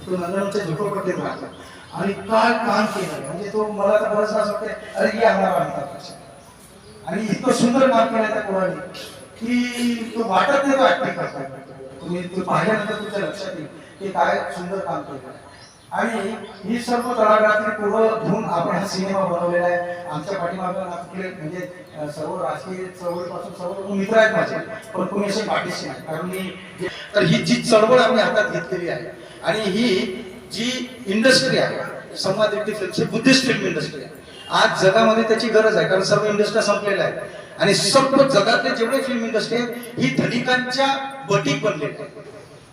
C: तो नंदनच्या झोपडपट्टीत राहतो आणि काय काम केलं म्हणजे तो मला तर बरंच असं वाटतंय अरे या आम्हाला आणतात. आणि इतकं सुंदर काम केलं त्या पोराने की तो वाटत नाही तो ऍक्टिंग करतात. तुम्ही ते पाहिल्यानंतर तुमच्या लक्षात येईल की काय सुंदर काम केलं. आणि ही सर्व तळागाळातली पोरं घेऊन आपण हा सिनेमा बनवलेला आहे. आमच्या पाठीमागं आपले म्हणजे सर्व राजकीय चळवळीपासून सर्व मित्र आहेत माझे, पण कोणी असे पाठीशी नाही. कारण मी तर ही जी चळवळ आम्ही हातात घेतलेली आहे आणि ही जी इंडस्ट्री आहे संवादित फिल्मची बुद्धिस्ट फिल्म इंडस्ट्री आहे. आज जगामध्ये त्याची गरज आहे कारण सर्व इंडस्ट्री संपलेल्या आहेत आणि सर्व जगातले जेवढे फिल्म इंडस्ट्री आहेत ही धनिकांच्या बटीक बनलेली आहे.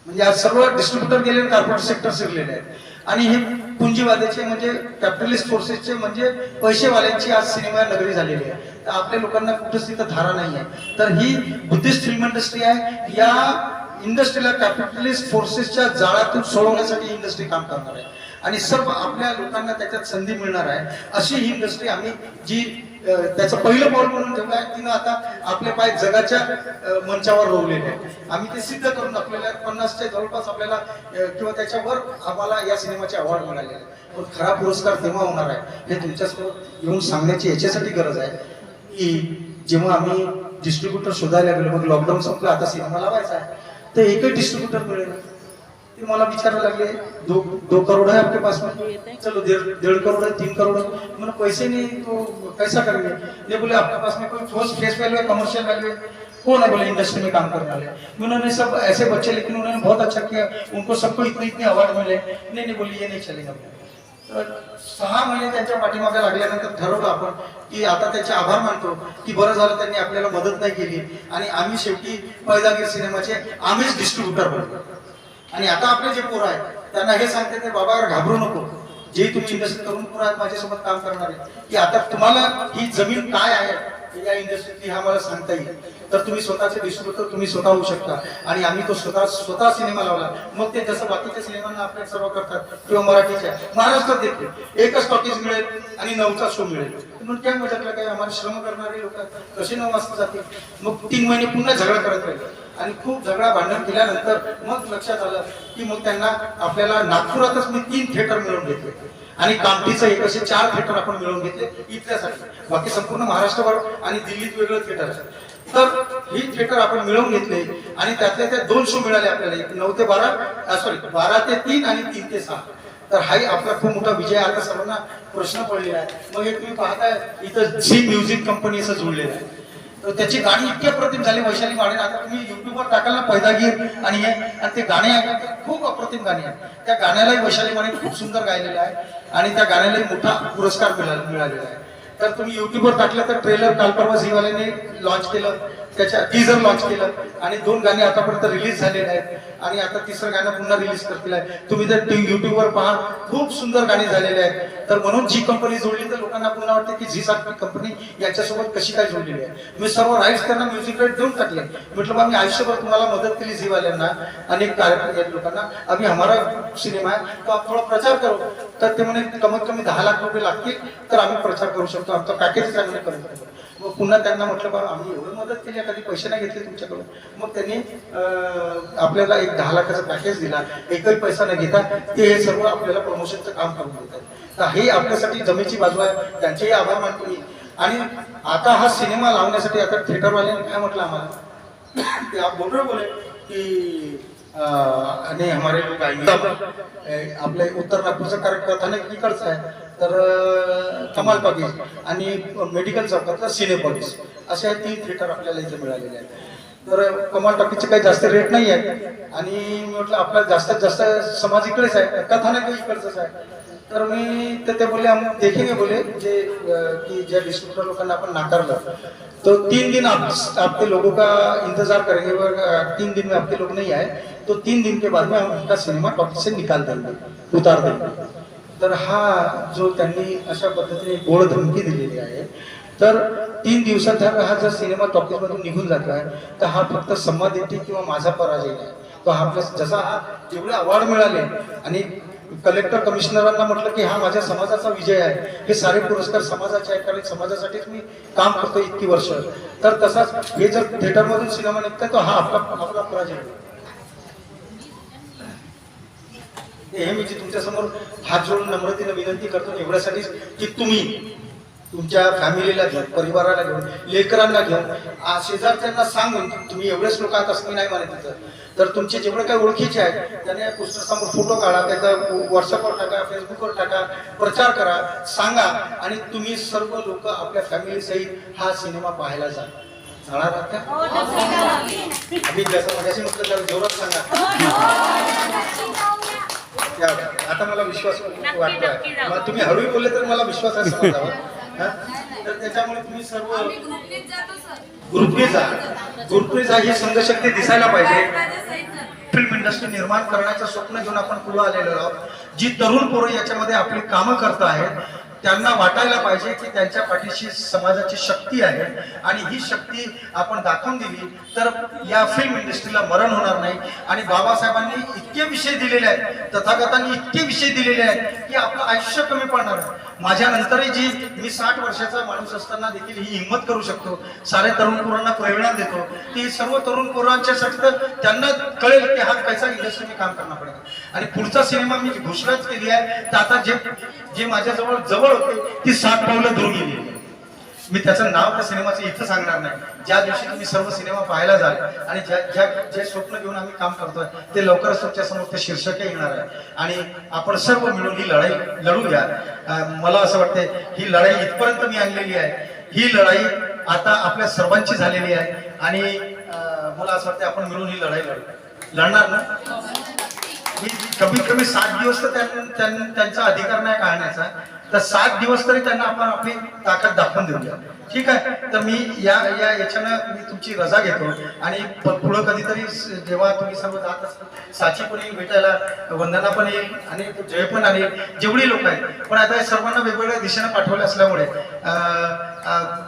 C: म्हणजे आज सर्व डिस्ट्रीब्युटर गेले, कॉर्पोरेट सेक्टर शिरलेले आहेत आणि हे पुंजीवाद्याचे म्हणजे कॅपिटलिस्ट फोर्सेसचे म्हणजे पैसेवाल्यांची आज सिनेमा नगरी झालेली आहे. तर आपल्या लोकांना कुठंच तिथं धारा नाही आहे. तर ही बुद्धिस्ट फिल्म इंडस्ट्री आहे. या इंडस्ट्रीला कॅपिटलिस्ट फोर्सेसच्या जाळातून सोडवण्यासाठी इंडस्ट्री काम करणार आहे आणि सर्व आपल्या लोकांना त्याच्यात संधी मिळणार आहे. अशी ही इंडस्ट्री आम्ही जी त्याचं पहिलं पाऊल म्हणून ठेवलं आहे. तिनं आता आपले पाय जगाच्या मंचावर रोवलेले आहे. आम्ही ते सिद्ध करून आपल्याला 50च्या जवळपास आपल्याला किंवा त्याच्यावर आम्हाला या सिनेमाचे अवॉर्ड मिळाले आहे. पण खरा पुरस्कार तेव्हा होणार आहे हे तुमच्यासोबत येऊन सांगण्याची याच्यासाठी गरज आहे की जेव्हा आम्ही डिस्ट्रीब्युटर शोधायला गेलो, मग लॉकडाऊन संपलं, आता सिनेमा लावायचा आहे तर एकही डिस्ट्रीब्युटर मिळेल. ते मला विचारायला लागले 2 करोड़ है आपके पास में, चलो 1.5 करोड़ है, 3 करोड़ है. मैंने पैसे नहीं तो कैसा करेंगे. ये बोले आपके पास में कोई ठोस फेस वैल्यू है, कमर्शियल वैल्यू है. कौन है बोले इंडस्ट्री में काम करने वाले. उन्होंने सब ऐसे बच्चे लेकिन उन्होंने बहुत अच्छा किया, उनको सबको इतने अवार्ड मिले. नहीं बोली ये नहीं चलेगा. 6 महिने त्यांच्या पाठीमागे लागल्यानंतर ठरवलं आपण की आता त्याचे आभार मानतो की बरं झालं त्यांनी आपल्याला मदत नाही केली आणि आम्ही शेवटी पैदागीर सिनेमाचे आम्हीच डिस्ट्रीब्युटर बनलो. आणि आता आपले जे पोरं आहेत त्यांना हे सांगते ते बाबा घाबरू नको, जे तुम्ही इंडस्ट्री करून पोरं आहेत माझ्यासोबत काम करणारे की आता तुम्हाला ही जमीन काय आहे या इंडस्ट्रीतली हा मला सांगता येईल. तर तुम्ही स्वतःचे डिस्ट्रीब्युटर तुम्ही स्वतः होऊ शकता. आणि आम्ही तो स्वतः सिनेमा लावला. मग ते जसं बाकीच्या सिनेमांना आपल्या सर्व करतात किंवा मराठीच्या महाराष्ट्रात देखील एकच टॉकीज मिळेल आणि 9चा शो मिळेल. म्हणून त्या मजाकला काय आम्हाला श्रम करणारे लोक कसे 9 वाजता जातील. मग 3 महिने पुन्हा झगडा करत राहिले आणि खूप झगडा भांडण केल्यानंतर मग लक्षात आलं की मग त्यांना आपल्याला नागपुरातच मी 3 थिएटर मिळवून घेतले आणि कामठीचं एक असे 4 थिएटर आपण मिळवून घेतले इथल्यासाठी. बाकी संपूर्ण महाराष्ट्रभर आणि दिल्लीत वेगळं थिएटर आहे. तर ही थिएटर आपण मिळवून घेतले आणि त्यातल्या त्या 2 शो मिळाले आपल्याला, 9 ते 12 सॉरी 12 ते 3 आणि 3 ते 6. तर हाही आपला खूप मोठा विजय. आता सर्वांना प्रश्न पडलेला आहे. मग हे तुम्ही पाहताय इथं झी म्युझिक कंपनी असं जोडलेलं आहे. तर त्याची गाणी इतकी अप्रतिम झाली वैशाली माने. आता तुम्ही युट्यूबवर टाकाल ना पैदागीर आणि हे आणि ते गाणे ऐकत खूप अप्रतिम गाणी आहेत. त्या गाण्यालाही वैशाली माने खूप सुंदर गायलेलं आहे आणि त्या गाण्यालाही मोठा पुरस्कार मिळालेला आहे. तर तुम्ही युट्यूबवर टाकलं तर ट्रेलर काल परवा झीवाल्याने लॉन्च केलं, त्याच्या टीजर लॉन्च केलं आणि 2 गाणी आतापर्यंत रिलीज झालेले आहेत आणि आता 3रं गाणं पुन्हा रिलीज करतील आहे. तुम्ही जर युट्यूबवर पहा खूप सुंदर गाणी झालेले आहेत. तर म्हणून जी कंपनी जोडली तर लोकांना पुन्हा वाटते की झी सारखी कंपनी याच्यासोबत कशी काय जोडलेली आहे. मी सर्व राईट्स त्यांना म्युझिक राईट देऊन टाकले. म्हटलं बा मी आयुष्यभर तुम्हाला मदत केली झीवाल्यांना, अनेक कार्यक्रम आहेत लोकांना, अभी हमारा सिनेमा आहे तो आप थोडा प्रचार करो. तर ते म्हणे कमीत कमी 10 लाख रुपये लागतील तर आम्ही प्रचार करू शकतो, आमचं पॅकेज चांगलं करू शकतो. मग पुन्हा त्यांना म्हटलं बा आम्ही एवढी मदत केली, कधी पैसे नाही घेतले तुमच्याकडून. मग त्यांनी आपल्याला एक 10 लाखाचा पॅकेज दिला, एकही पैसा न घेता ते हे सर्व आपल्याला प्रमोशनचं काम करून देतात. तर हे आपल्यासाठी जमेची बाजू आहे, त्यांचेही आभार मानतो मी. आणि आता हा सिनेमा लावण्यासाठी आता थिएटरवाल्यांनी काय म्हटलं आम्हाला की आप बोल रहे बोले की आणि हमारे लोक आपले उत्तर नागपूरचा कार्यक्रम कथानक इकडचा आहे, तर कमाल टॉकीज आणि मेडिकल चौकातला सिनेपॉलिस असे 3 थिएटर आपल्याला इथे मिळालेले आहेत. तर कमाल टॉकीजचे काही जास्त रेट नाही आहेत आणि मी म्हटलं आपला जास्तीत जास्त समाज इकडेच आहे, कथानक इकडचंच आहे. तर मी ते बोलले हम देखेंगे बोले जे की ज्या डिस्ट्रीब्यूटर लोकांना आपण नाकारलं तो 3 दिन आपके लोगों का इंतजार करेंगे, 3 दिन में आपके लोग नहीं आए तो 3 दिन के बाद में हम उनका सिनेमा टॉकीज से निकाल देंगे, उतार देंगे. तर हा जो त्यांनी अशा पद्धतीने गोड धमकी दिलेली आहे. तर 3 दिवसात हा जर सिनेमा टॉकीज मधून निघून जात आहे तर हा फक्त संवादिती किंवा माझा पराजय नाही. तो हा जसा हा जेवढे अवॉर्ड मिळाले आणि कलेक्टर कमिशनरांना म्हटलं की हा माझ्या समाजाचा विजय आहे, हे सारे पुरस्कार समाजाचे आहेत कारण समाजासाठीच मी काम करतो इतकी वर्ष. तर तसाच हे जर थिएटर मधून सिनेमा निघतोय तो हा आपला पराजय आहे. हे मी जी तुमच्या समोर हात जोडून नम्रतेने विनंती करतो एवढ्यासाठीच की तुम्ही तुमच्या फॅमिलीला घेऊन, परिवाराला घेऊन, लेकरांना घेऊन, शेजारच्यांना सांगून, तुम्ही एवढेच लोक आहात असं मी नाही मानत तिथं, तर तुमचे जेवढे काही ओळखीचे आहेत त्याने पुस्तकासमोर फोटो काढा, त्याचा व्हॉट्सअपवर टाका, फेसबुकवर टाका, प्रचार करा, सांगा आणि तुम्ही सर्व लोक आपल्या फॅमिली सहित हा सिनेमा पाहायला जा. जाणार आहात का? आम्ही जसं मगाशी म्हटलं तर जोरात सांगा. आता मला विश्वास वाटतोय, मग तुम्ही हळूही बोलले तर मला विश्वास आहे समजावा. तर त्याच्यामुळे तुम्ही सर्व ग्रुपने जा, ही संघशक्ती दिसायला पाहिजे. फिल्म इंडस्ट्री निर्माण करण्याचं स्वप्न घेऊन आपण पुढे आलेलो आहोत. जी तरुण पोरं याच्यामध्ये आपली कामं करत आहेत त्यांना वाटायला पाहिजे की त्यांच्या पाठीशी समाजाची शक्ती आहे आणि ही शक्ती आपण दाखवून दिली तर या फिल्म इंडस्ट्रीला मरण होणार नाही. आणि बाबासाहेबांनी इतके विषय दिलेले आहेत, तथागतांनी इतके विषय दिलेले आहेत की आपलं आयुष्य कमी पडणार आहे. माझ्यानंतरही जी मी 60 वर्षाचा माणूस असताना देखील ही हिंमत करू शकतो, सारे तरुण पोरांना प्रेरणा देतो की सर्व तरुण पोरांच्यासाठी तर त्यांना कळेल की हा कैसा इंडस्ट्री में काम करना पडेल. आणि पुढचा सिनेमा मी घोषणाच केली आहे. तर आता जे माझ्या जवळ होते ती 7 पावलं दूर गेली. मी त्याचं नाव त्या सिनेमाचं इथं सांगणार नाही. ज्या दिवशी तुम्ही सर्व सिनेमा पाहायला जाल आणि जे स्वप्न घेऊन आम्ही काम करतोय ते लवकरच तुमच्या समोर ते शीर्षक येणार आहे आणि आपण सर्व मिळून ही लढाई लढूया. मला असं वाटतंय ही लढाई इथपर्यंत मी आणलेली आहे. ही लढाई आता आपल्या सर्वांची झालेली आहे आणि मला असं वाटतं आपण मिळून ही लढाई लढणार ना. कमीत कमी 7 दिवस तर त्यांचा अधिकार नाही काढण्याचा, तर 7 दिवस तरी त्यांना आपण आपली ताकद दाखवून देऊया. ठीक आहे. तर मी याच्यानं मी तुमची रजा घेतो आणि पुढं कधीतरी जेव्हा तुम्ही सर्व जात असाल, साची पण येईल भेटायला, वंदना पण येईल आणि जय पण आले, जेवढी लोक आहेत. पण आता हे सर्वांना वेगवेगळ्या दिशेने पाठवले असल्यामुळे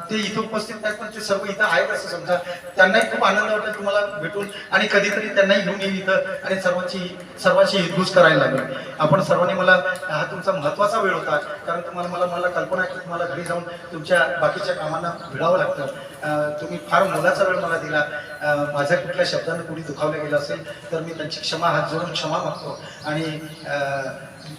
C: ते इथं उपस्थित आहेत पण ते सर्व इथं आहेत असं समजा. त्यांनाही खूप आनंद वाटला तुम्हाला भेटून आणि कधीतरी त्यांनाही घेऊन येईल इथं आणि सर्वांची हितगुज करायला लागेल. आपण सर्वांनी मला हा तुमचा महत्वाचा वेळ होता कारण मला कल्पना आहे की तुम्हाला घरी जाऊन तुमच्या बाकीच्या कामांना भिडावं लागतं. तुम्ही फार मोलाचा वेळ मला दिला. माझ्या कुठल्या शब्दानं कुणी दुखावलं गेलं असेल तर मी त्यांची हात जोडून क्षमा मागतो आणि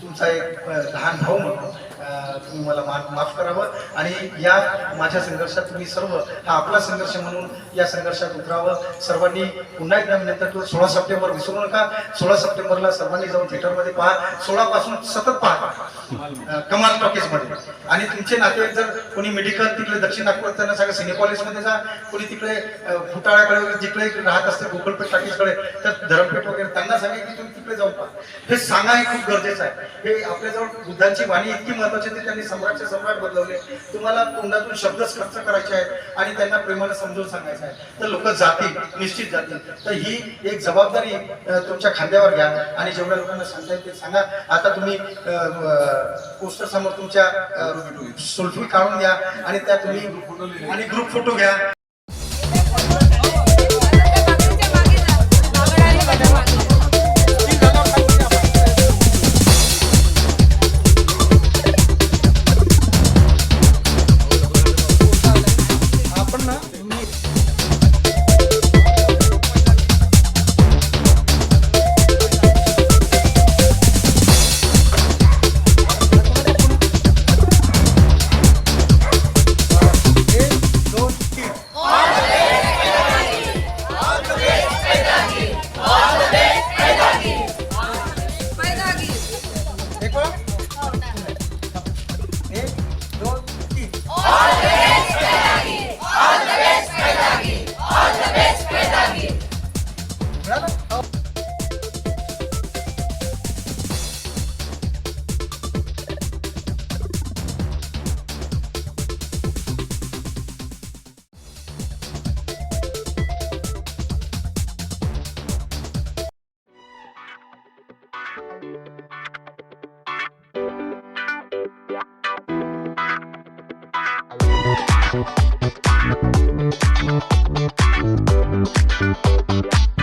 C: तुमचा एक लहान भाऊ म्हणून तुम्ही मला माफ करावं आणि या माझ्या संघर्षात तुम्ही सर्व हा आपला संघर्ष म्हणून या संघर्षात उतरावं. सर्वांनी पुन्हा एकदा विनंती करतो, 16 सप्टेंबर विसरू नका. 16 सप्टेंबरला सर्वांनी जाऊन थिएटरमध्ये पहा. 16 पासून सतत पहा कमाल टॉकीजमध्ये. आणि तुमचे नातेवाईक जर कोणी मेडिकल तिकडे दक्षिण नागपूर त्यांना सांगा सिनेपॉलिसमध्ये जा, कोणी तिकडे फुटाळ्याकडे वगैरे जिकडे राहत असते गोकुळपेठ टाकीजकडे तर धरमपेठ वगैरे त्यांना सांगा की तुम्ही तिकडे जाऊन पहा. हे सांगा हे खूप गरजेचं आहे. हे आपल्याजवळ बुद्धांची वाणी इतकी महत्वाची होती, त्यांनी सम्राटचे सम्राट बदलवले. तुम्हाला तोंडातून शब्दच खर्च करायचे आहेत आणि त्यांना प्रेमानं समजून सांगायचं आहे, तर लोक जातील, निश्चित जातील. तर ही एक जबाबदारी तुमच्या खांद्यावर घ्या आणि जेवढ्या लोकांना सांगता येईल ते सांगा. आता तुम्ही पोस्टर समोर तुमच्या सेल्फी काढून घ्या आणि त्या तुम्ही आणि ग्रुप फोटो घ्या. आपण ना
E: Thank you.